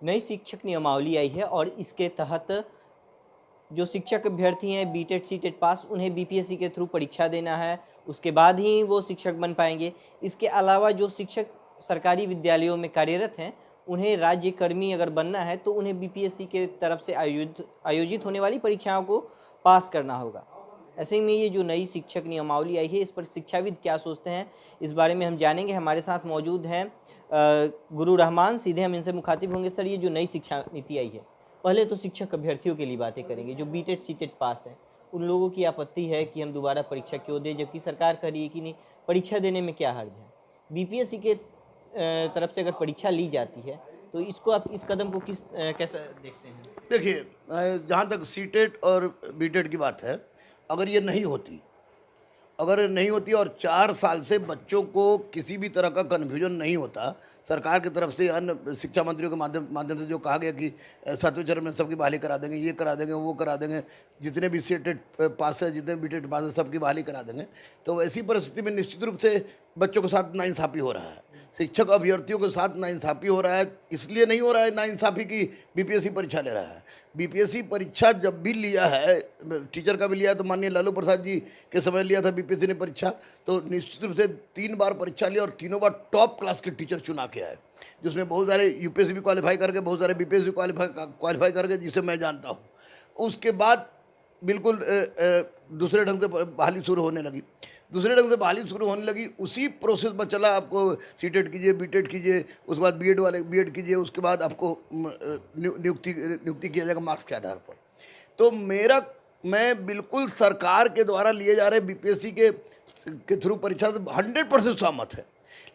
नई शिक्षक नियमावली आई है और इसके तहत जो शिक्षक अभ्यर्थी हैं बीटेट सीटेट पास, उन्हें बीपीएससी के थ्रू परीक्षा देना है, उसके बाद ही वो शिक्षक बन पाएंगे। इसके अलावा जो शिक्षक सरकारी विद्यालयों में कार्यरत हैं, उन्हें राज्य कर्मी अगर बनना है तो उन्हें बीपीएससी के तरफ से आयोजित होने वाली परीक्षाओं को पास करना होगा। ऐसे में ये जो नई शिक्षक नियमावली आई है, इस पर शिक्षाविद क्या सोचते हैं, इस बारे में हम जानेंगे। हमारे साथ मौजूद हैं गुरु रहमान, सीधे हम इनसे मुखातिब होंगे। सर, ये जो नई शिक्षा नीति आई है, पहले तो शिक्षक अभ्यर्थियों के लिए बातें करेंगे जो बीटेट सीटेट पास हैं। उन लोगों की आपत्ति है कि हम दोबारा परीक्षा क्यों दें, जबकि सरकार कह रही है कि नहीं, परीक्षा देने में क्या हर्ज है। बीपीएससी के तरफ से अगर परीक्षा ली जाती है तो इसको आप इस कदम को कैसा देखते हैं? देखिए, जहाँ तक सीटेट और बीटेट की बात है, अगर ये नहीं होती और 4 साल से बच्चों को किसी भी तरह का कन्फ्यूजन नहीं होता, सरकार की तरफ से अन्य शिक्षा मंत्रियों के माध्यम से जो कहा गया कि 7वें चरण में सबकी बहाली करा देंगे, ये करा देंगे, वो करा देंगे, जितने भी सीटेट पास है, जितने बीटेट पास है, सबकी बहाली करा देंगे, तो ऐसी परिस्थिति में निश्चित रूप से बच्चों के साथ नाइंसाफ़ी हो रहा है, शिक्षक अभ्यर्थियों के साथ नाइंसाफ़ी हो रहा है। इसलिए नहीं हो रहा है नाइंसाफ़ी की बीपीएससी परीक्षा ले रहा है। बीपीएससी परीक्षा जब भी लिया है, टीचर का भी लिया, तो माननीय लालू प्रसाद जी के समय लिया था बीपीएससी ने परीक्षा, तो निश्चित रूप से 3 बार परीक्षा लिया और तीनों बार टॉप क्लास के टीचर चुना के आए, जिसमें बहुत सारे यूपीएससी भी क्वालिफाई करके, बहुत सारे बीपीएससी क्वालिफाई करके, जिसे मैं जानता हूँ। उसके बाद बिल्कुल दूसरे ढंग से बहाली शुरू होने लगी। उसी प्रोसेस में चला, आपको सीटेट कीजिए, बीटेट कीजिए, उसके बाद बीएड कीजिए, उसके बाद आपको नियुक्ति किया जाएगा मार्क्स के आधार पर। तो मैं बिल्कुल सरकार के द्वारा लिए जा रहे बीपीएससी के थ्रू परीक्षा से 100% सहमत है।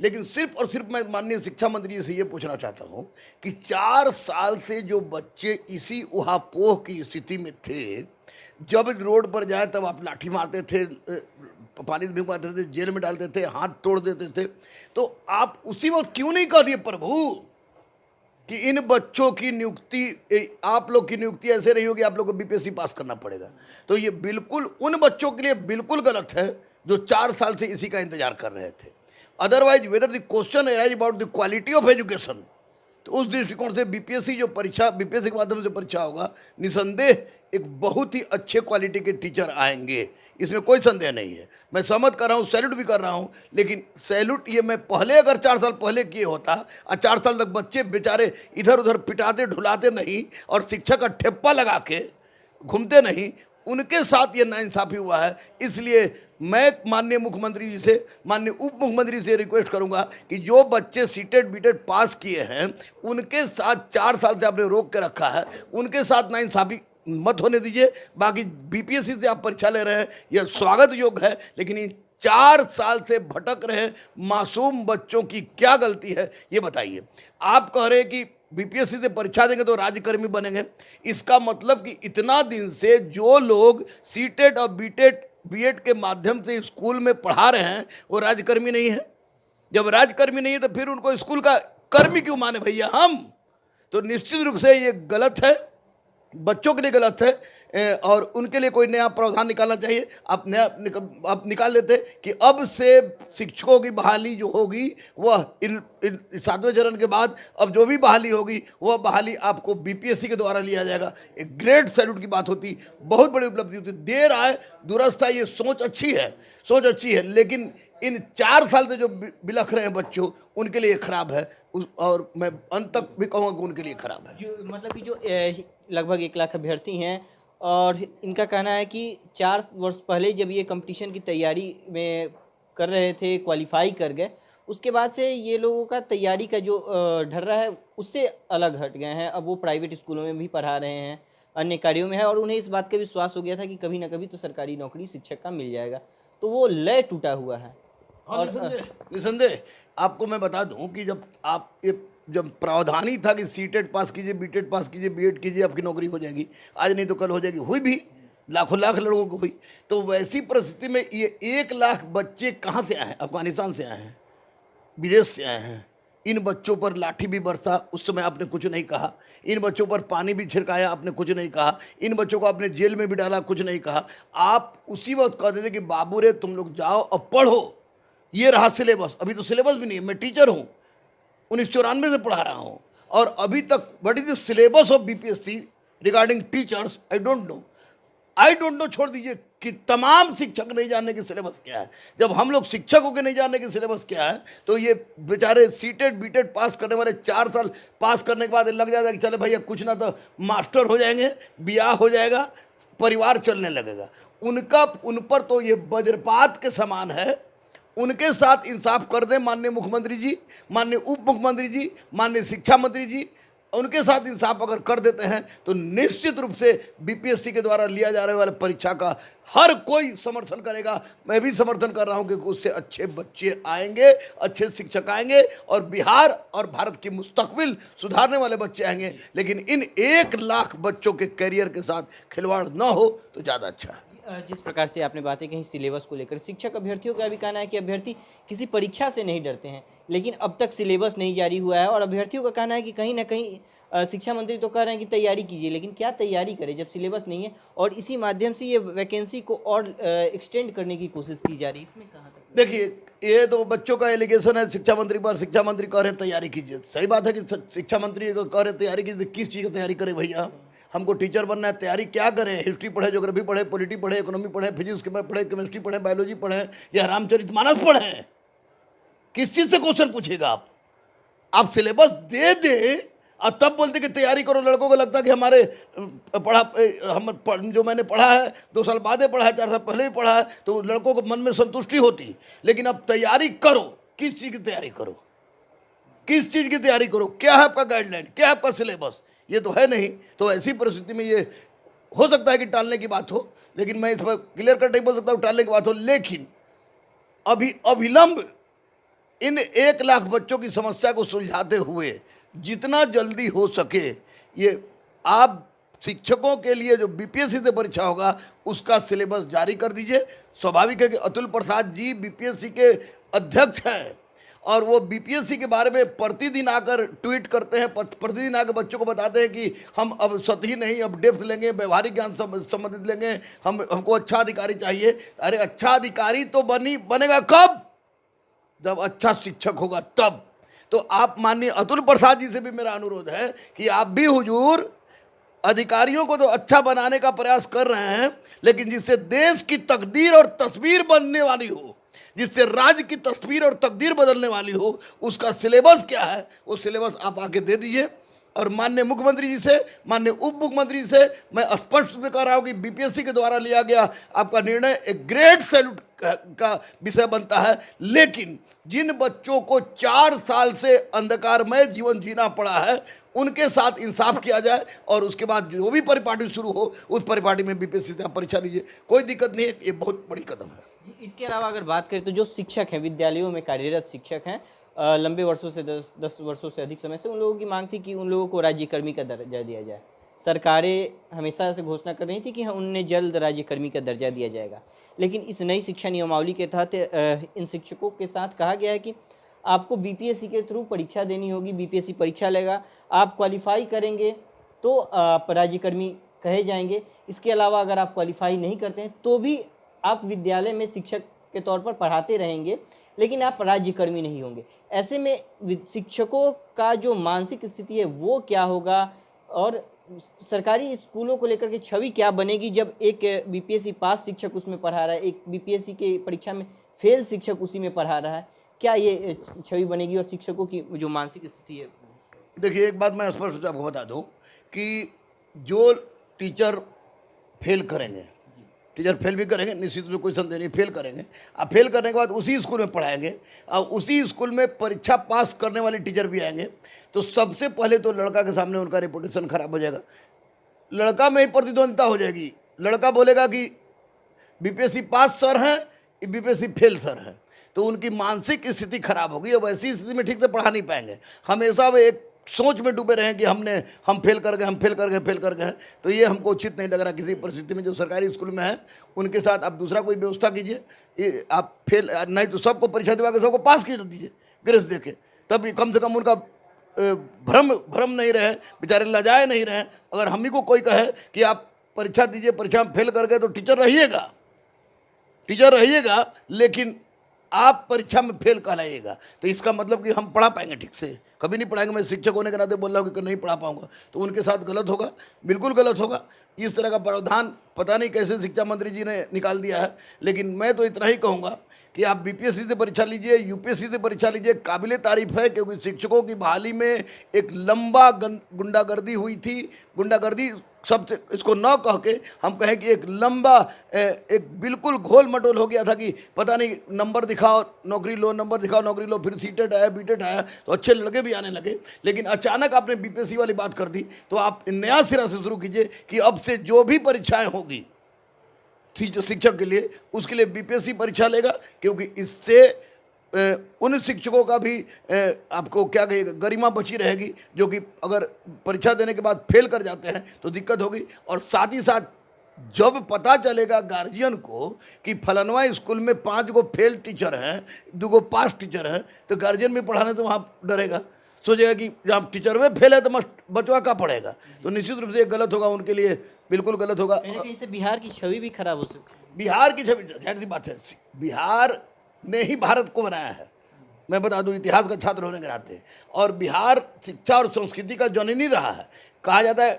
लेकिन सिर्फ और सिर्फ मैं माननीय शिक्षा मंत्री जी से ये पूछना चाहता हूँ कि 4 साल से जो बच्चे इसी उहापोह की स्थिति में थे, जब रोड पर जाए तब आप लाठी मारते थे, पानी भिगवाते थे, जेल में डालते थे, हाथ तोड़ देते थे, तो आप उसी वक्त क्यों नहीं कह दिए प्रभु कि इन बच्चों की नियुक्ति, आप लोग की नियुक्ति ऐसे नहीं होगी, आप लोग को बीपीएससी पास करना पड़ेगा। तो ये बिल्कुल उन बच्चों के लिए बिल्कुल गलत है जो 4 साल से इसी का इंतजार कर रहे थे। Otherwise whether the question arise about the quality of education, तो उस दृष्टिकोण से बीपीएससी के माध्यम से परीक्षा होगा, निसंदेह एक बहुत ही अच्छे क्वालिटी के टीचर आएंगे, इसमें कोई संदेह नहीं है। मैं सहमत कर रहा हूँ, सैल्यूट भी कर रहा हूँ, लेकिन सैल्यूट ये मैं पहले अगर 4 साल पहले किए होता और 4 साल तक बच्चे बेचारे इधर उधर पिटाते ढुलाते नहीं और शिक्षक का ठेप्पा लगा के घूमते नहीं, उनके साथ ये नाइंसाफ़ी हुआ है। इसलिए मैं माननीय मुख्यमंत्री जी से, माननीय उप मुख्यमंत्री से रिक्वेस्ट करूंगा कि जो बच्चे सीटेट बीटेट पास किए हैं, उनके साथ 4 साल से आपने रोक के रखा है, उनके साथ नाइंसाफ़ी मत होने दीजिए। बाकी बीपीएससी से आप परीक्षा ले रहे हैं, यह स्वागत योग्य है, लेकिन इन 4 साल से भटक रहे मासूम बच्चों की क्या गलती है, ये बताइए। आप कह रहे हैं कि बीपीएससी से परीक्षा देंगे तो राज्यकर्मी बनेंगे, इसका मतलब कि इतना दिन से जो लोग सीटेट और बीएड के माध्यम से स्कूल में पढ़ा रहे हैं वो राज्यकर्मी नहीं है। जब राज्यकर्मी नहीं है तो फिर उनको स्कूल का कर्मी क्यों माने भैया हम? तो निश्चित रूप से ये गलत है, बच्चों के लिए गलत है और उनके लिए कोई नया प्रावधान निकालना चाहिए। आप निकाल लेते कि अब से शिक्षकों की बहाली जो होगी वह इन 7वें चरण के बाद अब जो भी बहाली होगी वह बहाली आपको बीपीएससी के द्वारा लिया जाएगा। एक ग्रेट सैल्यूट की बात होती, बहुत बड़ी उपलब्धि होती। देर आए दुरुस्त आए, ये सोच अच्छी है, लेकिन इन 4 साल से जो बिलख रहे हैं बच्चों, उनके लिए खराब है और मैं अंत तक भी कहूँगा कि उनके लिए खराब है। जो मतलब कि जो लगभग 1 लाख अभ्यर्थी हैं और इनका कहना है कि 4 वर्ष पहले जब ये कंपटीशन की तैयारी में कर रहे थे, क्वालिफाई कर गए, उसके बाद से ये लोगों का तैयारी का जो ढर्रा है उससे अलग हट गए हैं। अब वो प्राइवेट स्कूलों में भी पढ़ा रहे हैं, अन्य कार्यों में है और उन्हें इस बात का विश्वास हो गया था कि कभी ना कभी तो सरकारी नौकरी शिक्षक का मिल जाएगा, तो वो लय टूटा हुआ है। और निसंदेह आपको मैं बता दूं कि जब प्रावधान ही था कि सीटेट पास कीजिए, बीटेट पास कीजिए, बीएड कीजिए, आपकी नौकरी हो जाएगी, आज नहीं तो कल हो जाएगी, हुई भी, लाखों लाख लोगों को हुई। तो वैसी परिस्थिति में ये 1 लाख बच्चे कहाँ से आए हैं? अफगानिस्तान से आए हैं, विदेश से आए हैं। इन बच्चों पर लाठी भी बरसा, उस समय आपने कुछ नहीं कहा। इन बच्चों पर पानी भी छिड़काया, आपने कुछ नहीं कहा। इन बच्चों को आपने जेल में भी डाला, कुछ नहीं कहा। आप उसी वक्त कहते थे कि बाबू रे तुम लोग जाओ और पढ़ो, ये रहा सिलेबस। अभी तो सिलेबस भी नहीं है, मैं टीचर हूँ, 1994 से पढ़ा रहा हूँ और अभी तक what is the syllabus of BPSC regarding teachers, I don't know छोड़ दीजिए कि तमाम शिक्षक नहीं जानने की सिलेबस क्या है। जब हम लोग शिक्षकों के नहीं जानने की सिलेबस क्या है, तो ये बेचारे सीटेट बीटेट पास करने वाले 4 साल पास करने के बाद लग जाता है कि चले भैया कुछ ना तो मास्टर हो जाएंगे, ब्याह हो जाएगा, परिवार चलने लगेगा। उन पर तो ये वज्रपात के समान है। उनके साथ इंसाफ कर दें माननीय मुख्यमंत्री जी, माननीय उप मुख्यमंत्री जी, माननीय शिक्षा मंत्री जी, उनके साथ इंसाफ अगर कर देते हैं तो निश्चित रूप से बीपीएससी के द्वारा लिया जा रहे वाले परीक्षा का हर कोई समर्थन करेगा। मैं भी समर्थन कर रहा हूं कि उससे अच्छे बच्चे आएंगे, अच्छे शिक्षक आएंगे और बिहार और भारत की मुस्तकबिल सुधारने वाले बच्चे आएंगे। लेकिन इन 1 लाख बच्चों के करियर के साथ खिलवाड़ न हो तो ज़्यादा अच्छा है। जिस प्रकार से आपने बातें कही सिलेबस को लेकर, शिक्षक अभ्यर्थियों का भी कहना है कि अभ्यर्थी किसी परीक्षा से नहीं डरते हैं, लेकिन अब तक सिलेबस नहीं जारी हुआ है और अभ्यर्थियों का कहना है कि कहीं ना कहीं शिक्षा मंत्री तो कह रहे हैं कि तैयारी कीजिए, लेकिन क्या तैयारी करें जब सिलेबस नहीं है और इसी माध्यम से ये वैकेंसी को और एक्सटेंड करने की कोशिश की जा रही है। इसमें कहाँ तक देखिए, ये तो बच्चों का एलिगेशन है शिक्षा मंत्री पर। शिक्षा मंत्री कह रहे हैं तैयारी कीजिए, सही बात है कि शिक्षा मंत्री कह रहे हैं तैयारी कीजिए। किस चीज़ की तैयारी करें भैया? हमको टीचर बनना है, तैयारी क्या करें? हिस्ट्री पढ़े, ज्योग्राफी पढ़े, पॉलिटी पढ़े, इकोनॉमी पढ़े, फिजिक्स के पढ़े, केमिस्ट्री पढ़े, बायोलॉजी पढ़े या रामचरितमानस पढ़े? किस चीज़ से क्वेश्चन पूछेगा आप सिलेबस दे दे और तब बोलते कि तैयारी करो। लड़कों को लगता है कि हमारे जो मैंने पढ़ा है 2 साल बाद पढ़ा है, 4 साल पहले भी पढ़ा है, तो लड़कों को मन में संतुष्टि होती। लेकिन अब तैयारी करो, किस चीज़ की तैयारी करो? किस चीज़ की तैयारी करो? क्या है आपका गाइडलाइन, क्या है आपका सिलेबस? ये तो है नहीं। तो ऐसी परिस्थिति में ये हो सकता है कि टालने की बात हो, लेकिन मैं इस पर क्लियर कट नहीं बोल सकता हूँ टालने की बात हो। लेकिन अभी अविलंब इन 1 लाख बच्चों की समस्या को सुलझाते हुए जितना जल्दी हो सके ये आप शिक्षकों के लिए जो बीपीएससी से परीक्षा होगा उसका सिलेबस जारी कर दीजिए। स्वाभाविक है कि अतुल प्रसाद जी बीपीएससी के अध्यक्ष हैं और वो बीपीएससी के बारे में प्रतिदिन आकर ट्वीट करते हैं, प्रतिदिन आकर बच्चों को बताते हैं कि हम अब सतही नहीं, अब डेप्थ लेंगे, व्यवहारिक ज्ञान संबंधित लेंगे, हमको अच्छा अधिकारी चाहिए। अरे अच्छा अधिकारी तो बनेगा कब? जब अच्छा शिक्षक होगा तब। तो आप माननीय अतुल प्रसाद जी से भी मेरा अनुरोध है कि आप भी हुजूर अधिकारियों को तो अच्छा बनाने का प्रयास कर रहे हैं, लेकिन जिससे देश की तकदीर और तस्वीर बनने वाली हो, जिससे राज्य की तस्वीर और तकदीर बदलने वाली हो, उसका सिलेबस क्या है वो सिलेबस आप आके दे दीजिए। और माननीय मुख्यमंत्री जी से, माननीय उप मुख्यमंत्री जी से मैं स्पष्ट रूप से कह रहा हूँ कि बीपीएससी के द्वारा लिया गया आपका निर्णय एक ग्रेट सैल्यूट का विषय बनता है। लेकिन जिन बच्चों को 4 साल से अंधकारमय जीवन जीना पड़ा है उनके साथ इंसाफ किया जाए और उसके बाद जो भी परिपाटी शुरू हो उस परिपाटी में बीपीएससी से आप परीक्षा लीजिए, कोई दिक्कत नहीं है। ये बहुत बड़ी कदम है। इसके अलावा अगर बात करें तो जो शिक्षक हैं, विद्यालयों में कार्यरत शिक्षक हैं, लंबे वर्षों से 10 वर्षों से अधिक समय से उन लोगों की मांग थी कि उन लोगों को राज्यकर्मी का दर्जा दिया जाए। सरकारें हमेशा से घोषणा कर रही थी कि उन्हें जल्द राज्यकर्मी का दर्जा दिया जाएगा, लेकिन इस नई शिक्षा नियमावली के तहत इन शिक्षकों के साथ कहा गया है कि आपको बीपीएससी के थ्रू परीक्षा देनी होगी। बीपीएससी परीक्षा लेगा, आप क्वालिफाई करेंगे तो आप राज्यकर्मी कहे जाएंगे। इसके अलावा अगर आप क्वालिफाई नहीं करते हैं तो भी आप विद्यालय में शिक्षक के तौर पर पढ़ाते रहेंगे, लेकिन आप राज्यकर्मी नहीं होंगे। ऐसे में शिक्षकों का जो मानसिक स्थिति है वो क्या होगा और सरकारी स्कूलों को लेकर के छवि क्या बनेगी जब एक बीपीएससी पास शिक्षक उसमें पढ़ा रहा है, एक बीपीएससी के परीक्षा में फेल शिक्षक उसी में पढ़ा रहा है? क्या ये छवि बनेगी और शिक्षकों की जो मानसिक स्थिति है? देखिए, एक बात मैं स्पष्ट रूप से आपको बता दूं कि जो टीचर फेल करेंगे, टीचर फेल भी करेंगे, निश्चित रूप से कोई संदेह नहीं, फेल करेंगे। अब फेल करने के बाद उसी स्कूल में पढ़ाएंगे और उसी स्कूल में परीक्षा पास करने वाले टीचर भी आएंगे। तो सबसे पहले तो लड़का के सामने उनका रेपुटेशन खराब हो जाएगा, लड़का में ही प्रतिद्वंदिता हो जाएगी। लड़का बोलेगा कि बीपीएससी पास सर हैं, बीपीएससी फेल सर हैं, तो उनकी मानसिक स्थिति खराब होगी और वैसी स्थिति में ठीक से पढ़ा नहीं पाएंगे। हमेशा वे एक सोच में डूबे रहें कि हम फेल कर गए। तो ये हमको उचित नहीं लग रहा। किसी परिस्थिति में जो सरकारी स्कूल में है उनके साथ आप दूसरा कोई व्यवस्था कीजिए। आप फेल नहीं तो सबको परीक्षा दिवा के सबको पास कर दीजिए ग्रेस देके, तब कम से कम उनका भ्रम नहीं रहे, बेचारे लजाए नहीं रहे। अगर हम ही को कोई कहे कि आप परीक्षा दीजिए, परीक्षा में फेल कर गए तो टीचर रहिएगा, लेकिन आप परीक्षा में फेल कहलाइएगा तो इसका मतलब कि हम पढ़ा पाएंगे ठीक से? कभी नहीं पढ़ाएंगे। मैं शिक्षक होने के नाते बोल रहा हूँ कि नहीं पढ़ा पाऊंगा, तो उनके साथ गलत होगा, बिल्कुल गलत होगा। इस तरह का प्रावधान पता नहीं कैसे शिक्षा मंत्री जी ने निकाल दिया है। लेकिन मैं तो इतना ही कहूँगा कि आप बीपीएससी से परीक्षा लीजिए, यूपीएससी से परीक्षा लीजिए, काबिले तारीफ है, क्योंकि शिक्षकों की बहाली में एक लंबा गुंडागर्दी हुई थी। गुंडागर्दी सबसे इसको न कह के हम कहें कि एक लंबा एक बिल्कुल घोल मटोल हो गया था कि पता नहीं नंबर दिखाओ नौकरी लो, नंबर दिखाओ नौकरी लो, फिर सीटेट आया, बीटेट आया, तो अच्छे लड़के भी आने लगे। लेकिन अचानक आपने बीपीएससी वाली बात कर दी, तो आप नया सिरा से शुरू कीजिए कि अब से जो भी परीक्षाएं होगी शिक्षक के लिए, उसके लिए बीपीएससी परीक्षा लेगा, क्योंकि इससे उन शिक्षकों का भी आपको क्या कहिएगा गरिमा बची रहेगी, जो कि अगर परीक्षा देने के बाद फेल कर जाते हैं तो दिक्कत होगी। और साथ ही साथ जब पता चलेगा गार्जियन को कि फलानवा स्कूल में 5 गो फेल टीचर हैं, 2 गो पास टीचर हैं, तो गार्जियन भी पढ़ाने से वहाँ डरेगा, सोचेगा कि जहाँ टीचर में फेल है तो बचवा का पढ़ेगा। तो निश्चित रूप से ये गलत होगा, उनके लिए बिल्कुल गलत होगा। कहीं से बिहार की छवि भी खराब हो सकती है। बिहार की छवि, जाहिर सी बात है, बिहार ने ही भारत को बनाया है। मैं बता दूं इतिहास का छात्र होने के नाते, और बिहार शिक्षा और संस्कृति का जननी रहा है। कहा जाता है,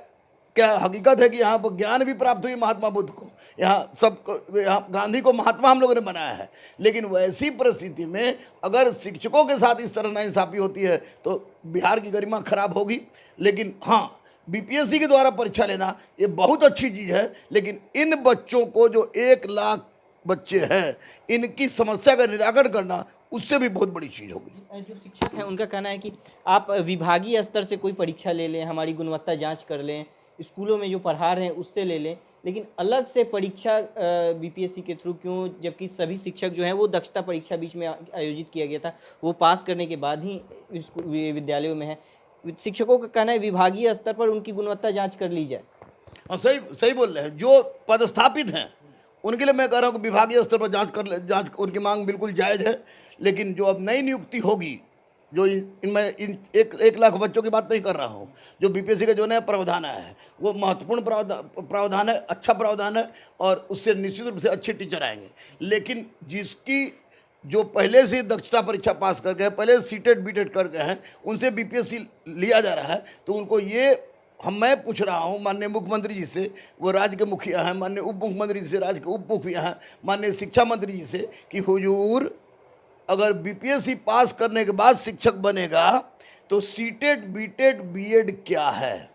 क्या हकीकत है कि यहाँ पर ज्ञान भी प्राप्त हुई महात्मा बुद्ध को, यहाँ गांधी को महात्मा हम लोगों ने बनाया है। लेकिन वैसी परिस्थिति में अगर शिक्षकों के साथ इस तरह नाइंसाफ़ी होती है तो बिहार की गरिमा खराब होगी। लेकिन हाँ, बीपीएससी के द्वारा परीक्षा लेना ये बहुत अच्छी चीज़ है, लेकिन इन बच्चों को जो 1 लाख बच्चे हैं, इनकी समस्या का निराकरण करना उससे भी बहुत बड़ी चीज़ होगी। जो शिक्षक हैं उनका कहना है कि आप विभागीय स्तर से कोई परीक्षा ले लें, हमारी गुणवत्ता जांच कर लें, स्कूलों में जो पढ़ा रहे हैं उससे ले लें, लेकिन अलग से परीक्षा बीपीएससी के थ्रू क्यों, जबकि सभी शिक्षक जो हैं वो दक्षता परीक्षा बीच में आयोजित किया गया था, वो पास करने के बाद ही विद्यालयों में है। शिक्षकों का कहना है विभागीय स्तर पर उनकी गुणवत्ता जांच कर ली जाए। हाँ, सही बोल रहे हैं। जो पदस्थापित हैं उनके लिए मैं कह रहा हूँ कि विभागीय स्तर पर जांच उनकी मांग बिल्कुल जायज़ है। लेकिन जो अब नई नियुक्ति होगी, जो मैं इन 1 लाख बच्चों की बात नहीं कर रहा हूँ, जो बीपीएससी का जो नया प्रावधान आया है वो महत्वपूर्ण प्रावधान है, अच्छा प्रावधान है, और उससे निश्चित रूप से अच्छे टीचर आएंगे। लेकिन जिसकी जो पहले से दक्षता परीक्षा पास कर गए, पहले सीटेट बीटेट कर गए हैं, उनसे बीपीएससी लिया जा रहा है, तो उनको ये मैं पूछ रहा हूँ माननीय मुख्यमंत्री जी से, वो राज्य के मुखिया हैं, माननीय उप मुख्यमंत्री जी से, राज्य के उप मुखिया हैं, माननीय शिक्षा मंत्री जी से, कि हुजूर अगर बीपीएससी पास करने के बाद शिक्षक बनेगा तो सीटेट बीटेट बीएड क्या है,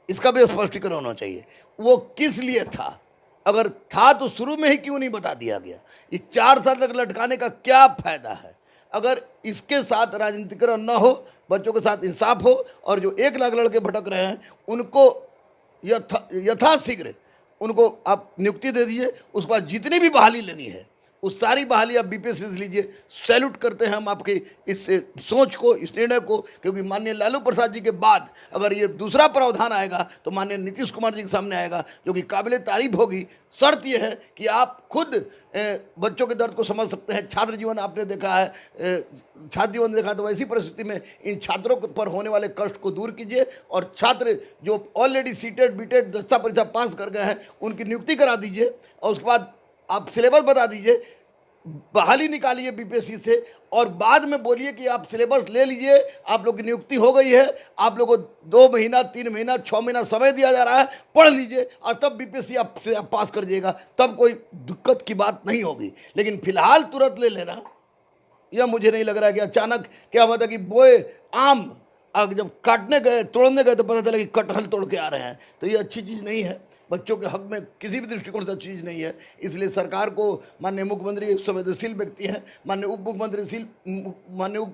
इसका भी स्पष्टीकरण होना चाहिए। वो किस लिए था, अगर था तो शुरू में ही क्यों नहीं बता दिया गया? ये 4 साल तक लटकाने का क्या फायदा है? अगर इसके साथ राजनीतिकरण न हो, बच्चों के साथ इंसाफ हो, और जो 1 लाख लड़के भटक रहे हैं उनको यथाशीघ्र उनको आप नियुक्ति दे दीजिए। उसके बाद जितनी भी बहाली लेनी है उस सारी बहाली आप बीपीएससी से लीजिए। सैल्यूट करते हैं हम आपकी इस सोच को, इस निर्णय को, क्योंकि माननीय लालू प्रसाद जी के बाद अगर ये दूसरा प्रावधान आएगा तो माननीय नीतीश कुमार जी के सामने आएगा, जो कि काबिले तारीफ होगी। शर्त यह है कि आप खुद बच्चों के दर्द को समझ सकते हैं। छात्र जीवन आपने देखा है, छात्र जीवन देखा, तो वैसी परिस्थिति में इन छात्रों पर होने वाले कष्ट को दूर कीजिए, और छात्र जो ऑलरेडी सीटेट बीटेट दक्षता परीक्षा पास कर गए हैं उनकी नियुक्ति करा दीजिए, और उसके बाद आप सिलेबस बता दीजिए, बहाली निकालिए बीपीएससी से, और बाद में बोलिए कि आप सिलेबस ले लीजिए, आप लोग की नियुक्ति हो गई है, आप लोगों को 2 महीना 3 महीना 6 महीना समय दिया जा रहा है, पढ़ लीजिए, और तब बीपीएससी आप पास कर जाइएगा, तब कोई दिक्कत की बात नहीं होगी। लेकिन फिलहाल तुरंत ले लेना, यह मुझे नहीं लग रहा है कि अचानक क्या हुआ था कि बोए आम जब काटने गए, तोड़ने गए, तो पता चला कि कटहल तोड़ के आ रहे हैं। तो ये अच्छी चीज़ नहीं है, बच्चों के हक में किसी भी दृष्टिकोण से अच्छी चीज़ नहीं है। इसलिए सरकार को, माननीय मुख्यमंत्री एक संवेदनशील व्यक्ति हैं, माननीय उप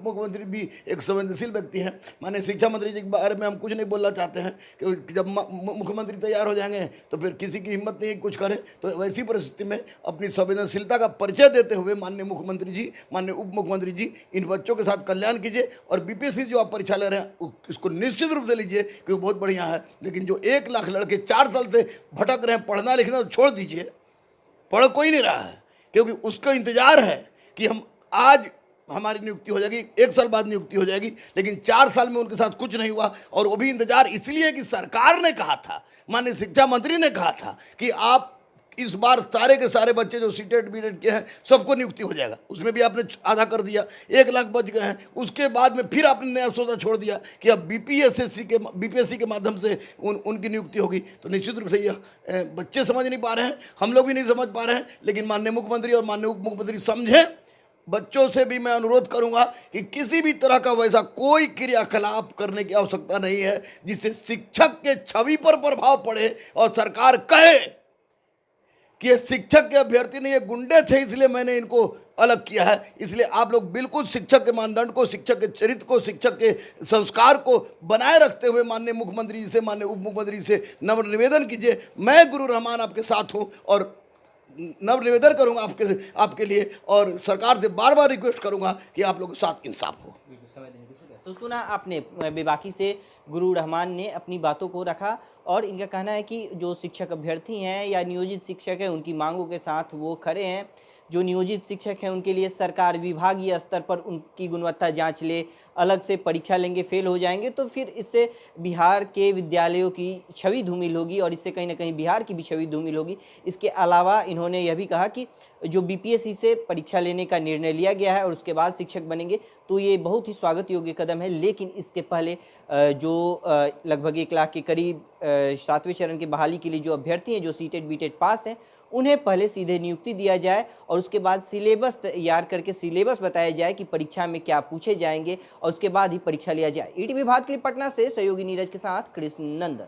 मुख्यमंत्री भी एक संवेदनशील व्यक्ति हैं, माननीय शिक्षा मंत्री जी के बारे में हम कुछ नहीं बोलना चाहते हैं, क्योंकि जब मुख्यमंत्री तैयार हो जाएंगे तो फिर किसी की हिम्मत नहीं कुछ करे। तो वैसी परिस्थिति में अपनी संवेदनशीलता का परिचय देते हुए माननीय मुख्यमंत्री जी, माननीय उप मुख्यमंत्री जी, इन बच्चों के साथ कल्याण कीजिए, और बीपीएससी जो आप परीक्षा ले रहे हैं इसको निश्चित रूप से लीजिए, क्योंकि बहुत बढ़िया है। लेकिन जो 1 लाख लड़के 4 साल से भटक रहे हैं, पढ़ना लिखना तो छोड़ दीजिए, पढ़ कोई नहीं रहा है, क्योंकि उसका इंतजार है कि हम आज हमारी नियुक्ति हो जाएगी, 1 साल बाद नियुक्ति हो जाएगी, लेकिन 4 साल में उनके साथ कुछ नहीं हुआ। और वो भी इंतजार इसलिए कि सरकार ने कहा था, माननीय शिक्षा मंत्री ने कहा था कि आप इस बार सारे के सारे बच्चे जो सीटेट बीटेट के हैं सबको नियुक्ति हो जाएगा। उसमें भी आपने आधा कर दिया, 1 लाख बच गए हैं। उसके बाद में फिर आपने नया सौदा छोड़ दिया कि अब बीपीएससी के माध्यम से उनकी नियुक्ति होगी। तो निश्चित रूप से यह बच्चे समझ नहीं पा रहे हैं, हम लोग भी नहीं समझ पा रहे हैं, लेकिन माननीय मुख्यमंत्री और माननीय उप मुख्यमंत्री समझें। बच्चों से भी मैं अनुरोध करूंगा कि किसी भी तरह का वैसा कोई क्रियाकलाप करने की आवश्यकता नहीं है जिससे शिक्षक के छवि पर प्रभाव पड़े और सरकार कहे कि ये शिक्षक के अभ्यर्थी नहीं, ये गुंडे थे इसलिए मैंने इनको अलग किया है। इसलिए आप लोग बिल्कुल शिक्षक के मानदंड को, शिक्षक के चरित्र को, शिक्षक के संस्कार को बनाए रखते हुए माननीय मुख्यमंत्री जी से, माननीय उप मुख्यमंत्री से नम्र निवेदन कीजिए। मैं गुरु रहमान आपके साथ हूँ और नव निवेदन करूंगा आपके लिए, और सरकार से बार बार रिक्वेस्ट करूंगा कि आप लोगों के साथ इंसाफ हो। तो सुना आपने, बेबाकी से गुरु रहमान ने अपनी बातों को रखा और इनका कहना है कि जो शिक्षक अभ्यर्थी हैं या नियोजित शिक्षक हैं उनकी मांगों के साथ वो खड़े हैं। जो नियोजित शिक्षक हैं उनके लिए सरकार विभागीय स्तर पर उनकी गुणवत्ता जांच ले, अलग से परीक्षा लेंगे, फेल हो जाएंगे तो फिर इससे बिहार के विद्यालयों की छवि धूमिल होगी और इससे कहीं ना कहीं बिहार की भी छवि धूमिल होगी। इसके अलावा इन्होंने यह भी कहा कि जो बीपीएससी से परीक्षा लेने का निर्णय लिया गया है और उसके बाद शिक्षक बनेंगे तो ये बहुत ही स्वागत योग्य कदम है, लेकिन इसके पहले जो लगभग 1 लाख के करीब 7वें चरण की बहाली के लिए जो अभ्यर्थी हैं जो सीटेट बीटेट पास हैं उन्हें पहले सीधे नियुक्ति दिया जाए और उसके बाद सिलेबस तैयार करके सिलेबस बताया जाए कि परीक्षा में क्या पूछे जाएंगे और उसके बाद ही परीक्षा लिया जाए। ईटीवी भारत के लिए पटना से सहयोगी नीरज के साथ कृष्ण नंदन।